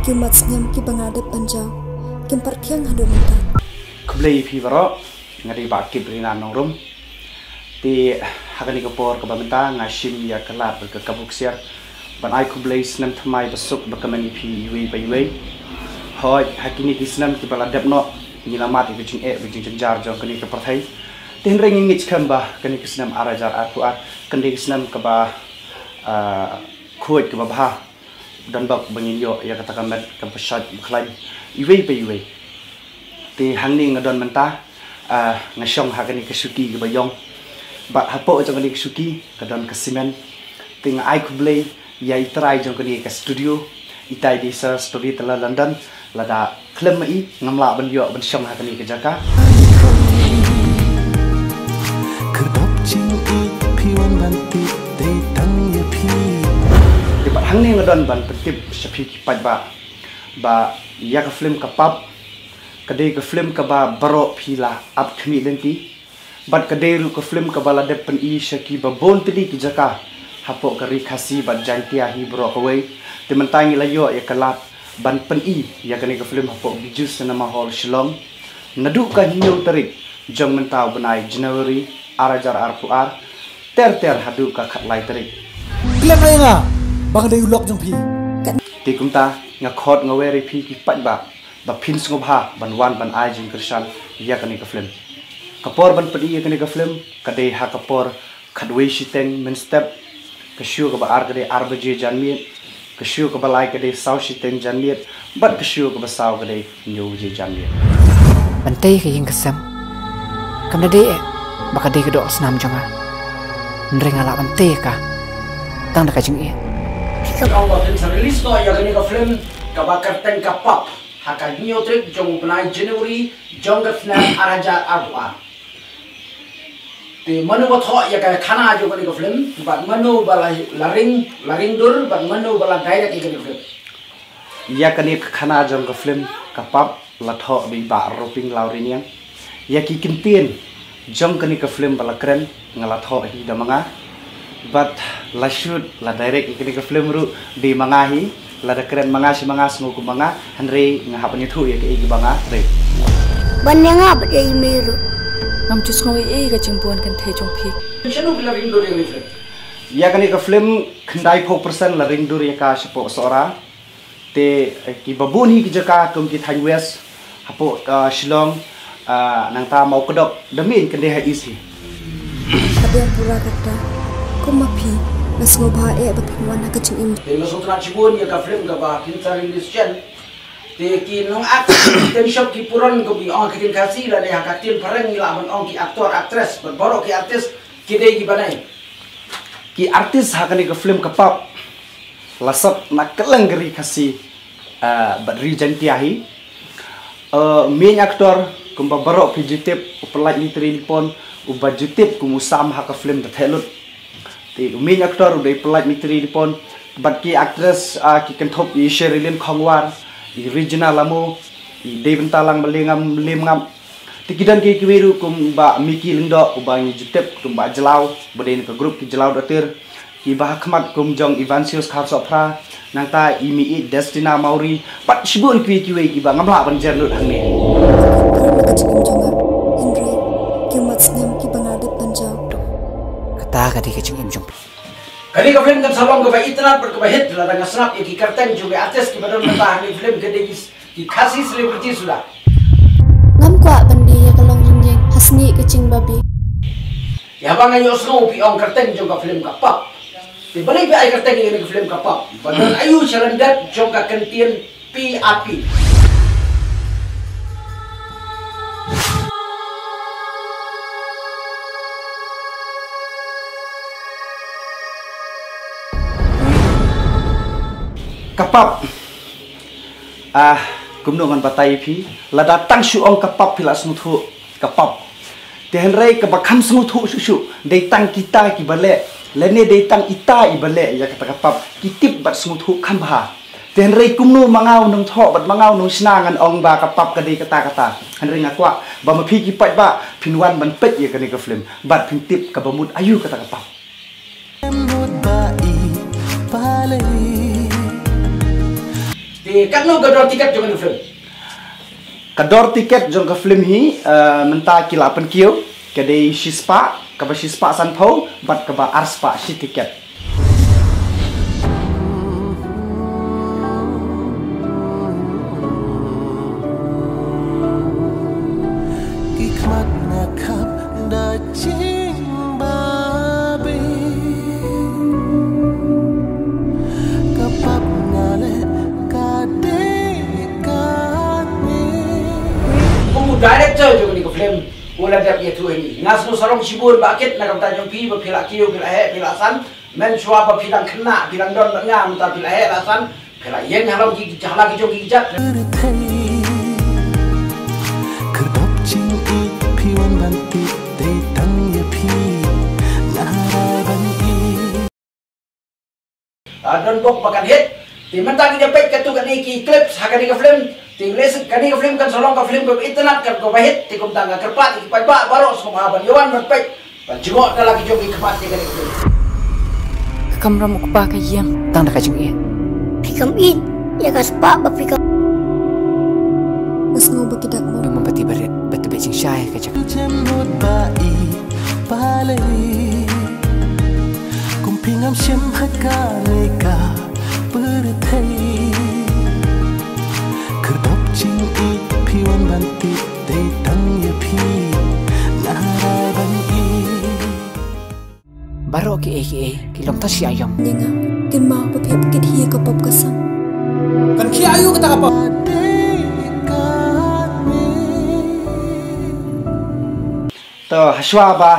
kiumat senyum ki bangade panjau kim perkiang hadu mentah kublai pi baro ngadi bakit rina nongrum ti hakani kapor kabamenta ngashim ya kelat ke kabuksiar ban ai kublai senam thamai besuk bakamani pi iwe baiwe hoi hakini kisnam ki baladapno nilamat ibijing bijing jar jong kani ke parthai tin ring ngich khamba kani kisnam arajar arpuat kani kisnam ke ba khuit ke ba dan bak bangin yo ya katakan met ke pesat khlai iwe baiwe ti hangni ngadon mentah ngasong hakani kesuki ke bayong ba hapo jong kani kesuki kadon kesimen ting ai kublai yai try jong kani ke studio itai di story tela London lada klem mai ngamla ban yo ban song hakani ke jaka kedap cing i piwan banti te tang ye pi di ba hangni ngadon ban petip sepi kipat ba ya ke film kapap kadai ke film ka ba baro phila ap khmi lenti bat kadai ru ke film ka bala dep pen i shaki ba bon tili ki jaka hapo kari khasi ba jantia hi bro ka wei te mentangi la yo ya kalat ban pen i ya kani ke film hapo bijus cinema hall Shillong nadu ka hinyo tarik jong mentau benai January arajar arpuar ter hadu ka khatlai tarik klem renga bang dei ulok jong pi ti kumta nga khot nga weri phi ki pat ba pin ngobha ban wan ban ai jing krishan ya kani ka film kapor ban padi ya kani ka film kadai ha kapor khadwei shiteng men step kashu ka ba ar kadai arbaje janmiet kashu ka ba lai kadai saw shiteng janmiet bat kashu ka ba saw kadai nyu je janmiet bantai ka ying kasam kamna de ba kadai ka do snam jonga nrenga la bantai ka tang da ka jing e Allah tin release no ya kani ka film ka ba karteng ka pop haka new trip jong benai January jong gatna araja arwa te manu batho ya ka khana jo kani ko film bat manu bala laring dur bat manu bala direct ikani film ya kani khana jong ko film kapap latho bi ba roping lauriniang ya ki kintin jong kani ko film bala kren ngalatho hi damanga bat la shoot la direct ikani ko film ru di mangahi lada keren mangas ngoku manga Henry ngahapani thu ya ke igi banga re banyanga bade imeru ngam chus ngoi e ga chimpuan kan the jong phi chanu bila ring dur yang film ya kani ka film khandai 4% la ring dur ya ka sipo sora te ki babun hi ki jaka kum ki thai west hapo Shillong nang ta mau kedok demin kende ha isi kabian pura kata kumapi nasngobha e bapinwan ha kaching im te masotra chibun ya ka film ka ba pintar release chen te ki nong act ten shop ki puron ko bi on ki khasi la ne ha ka tin parang ila ban on ki actor actress baro ki artist ki dei ki banai ki artist ha kani ka film ka pop lasap na kelengri khasi ba regentia hi main actor kumba baro ki jitip upalai literally pon uba jitip kumusam ha ka film ta thelut te main actor udai pelaj mitri dipon bat ki actress ki kenthop i Sherilyn Khongwar i Regina Lamo i Deventalang Balengam Lemngam tikidan ki kiweru kum ba Miki Lingdo ubang jutep kum ba Jelau beden ke grup ki Jelau datir ki ba khmat kum jong Ivansius Kharsopra nang ta i mi Destina Mauri bat sibun kiwe ki ba ngamla ban jerlut hangni kaching jonga Henry kiumat senyum ki bangade panjau kata ka di ka jing im jong kali ka film kan sabang ka ba itna per ka ba hit la dang snap ki karteng juga artis ki badon mentah ni film ke ki khasi celebrity sudah ngam kwa bande ya kalong hinjeng hasni kaching babi ya bang ayo snow pi on karteng juga film ka pop ti bali bi ai karteng ni film ka pop badon ayu chalandat juga kentien PRP kapap kumnongan batai phi la datang shu ong kapap pila smuthu kapap ten rei ka bakham smuthu shu dei tang kita ki bale lene dei tang ita i bale ya kata kapap kitip bat smuthu khambha ten rei kumnu mangau nong tho bat mangau nong snangan ong ba kapap ka dei kata han rei ngakwa ba ma phi ki pat ba phinwan ban pet ya ka ni ka film bat phin tip ka bamut ayu kata kapap Ti kan no gador tiket jong ni film. Kador tiket jong ke film hi menta kila pen kio kedai shispa kaba shispa san pau bat kaba arspa shi tiket. Director juga ni ke film ulah dah dia tu ini ngas nu sarong sibur bakit nak kata jong pi bapila kiu pila he pila san men shua bapilang kena pilang don ngam ta pila he lasan pila yen halong ki jahla ki jong ki jat kedap cing i piwan banti te tang ya pi nahara ban i don bok bakan hit ti mentang dia pek ketu kan ki clip hakani ke film Tingles kani ka film kan solong ka film ko internet kan ko bahit ti kum tanga kerpat ki pa baro so maban yawan merpek pan jingok na lagi jogi kerpat ti kani film Kamra mo pa ka yang tang ka jing Pikam in, ya ka spa ba pikam. Mas ngo ba kidak mo? Mo pati barit betu be jing shay ka jak jem not ba i pale kumpingam shem hakane ka perthai kedap cing i piwan banti te tang ya pi nahara ban i baro ki kilom ta si ayam Denga, kin ma ba phep kit hi ka pop ka sam. Kan ki ayu kata apa? To haswa ba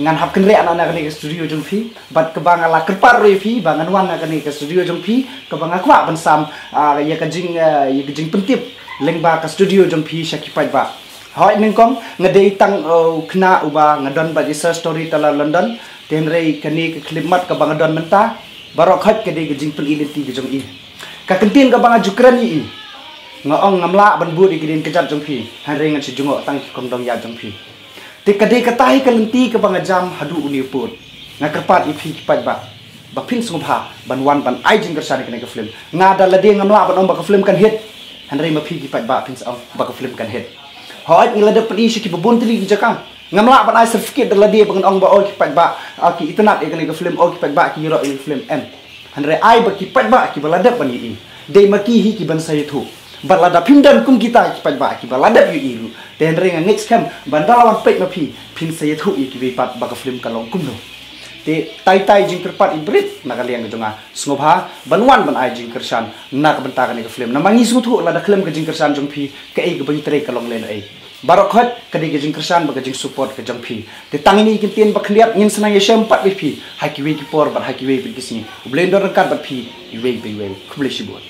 ngan hap kenre anak ni ke studio jong phi bat ke bang ala kerpar re phi bangan wan nak ni ke studio jong phi ke bang akwa ban sam ya ka jing pentip leng ba ke studio jong phi shakipai ba hoi neng kong ngedei tang kena uba ngadon ba isa story tala London tenre kani ke klimat ke bang don menta barok hat ke de jing pen iliti ke jong i ka kentin ke bang ajukran i ngaong ngamla ban bu di gidin kejat jong phi hare ngan si jungok tang ki komdong ya jong phi ti kadai katai kalenti ke bangajam hadu uni put ngakerpat ipi kipat ba bapin sungha banwan ban ai jing kersane kene ke film ngada lade ngamla ban om ba ke film kan hit hanrei ma pi kipat ba pin sa ba ke film kan hit hoit ngilade pedi shi bubun tri ki jaka ngamla ban ai certificate lade bangan ong ba oi kipat ba ki itnat e kene ke film oi kipat ba ki ro film m hanrei ai ba kipat ba ki balade ban i dei maki hi ki ban sai thu balada pindan kum kita kipat ba ki balada yu iru ten ring next cam bandalawan pek mapi pin saya thu i ki pat ba ka film kalong kum no te tai jing kerpat ibrit na kaliang jonga snobha banwan ban ai jing kersan na ka banta ka ni ka film na mangi su thu la da film ka jing kersan jong phi ka ei ka bang tre kalong len ai barok khat ka di ka jing kersan ba ka jing support ka jong phi te tangini kin ten ba khliat ngin sana ye shem pat bi phi ha ki we ki por ba ha ki we bi kisni blender ka ba phi i we khumle shi bo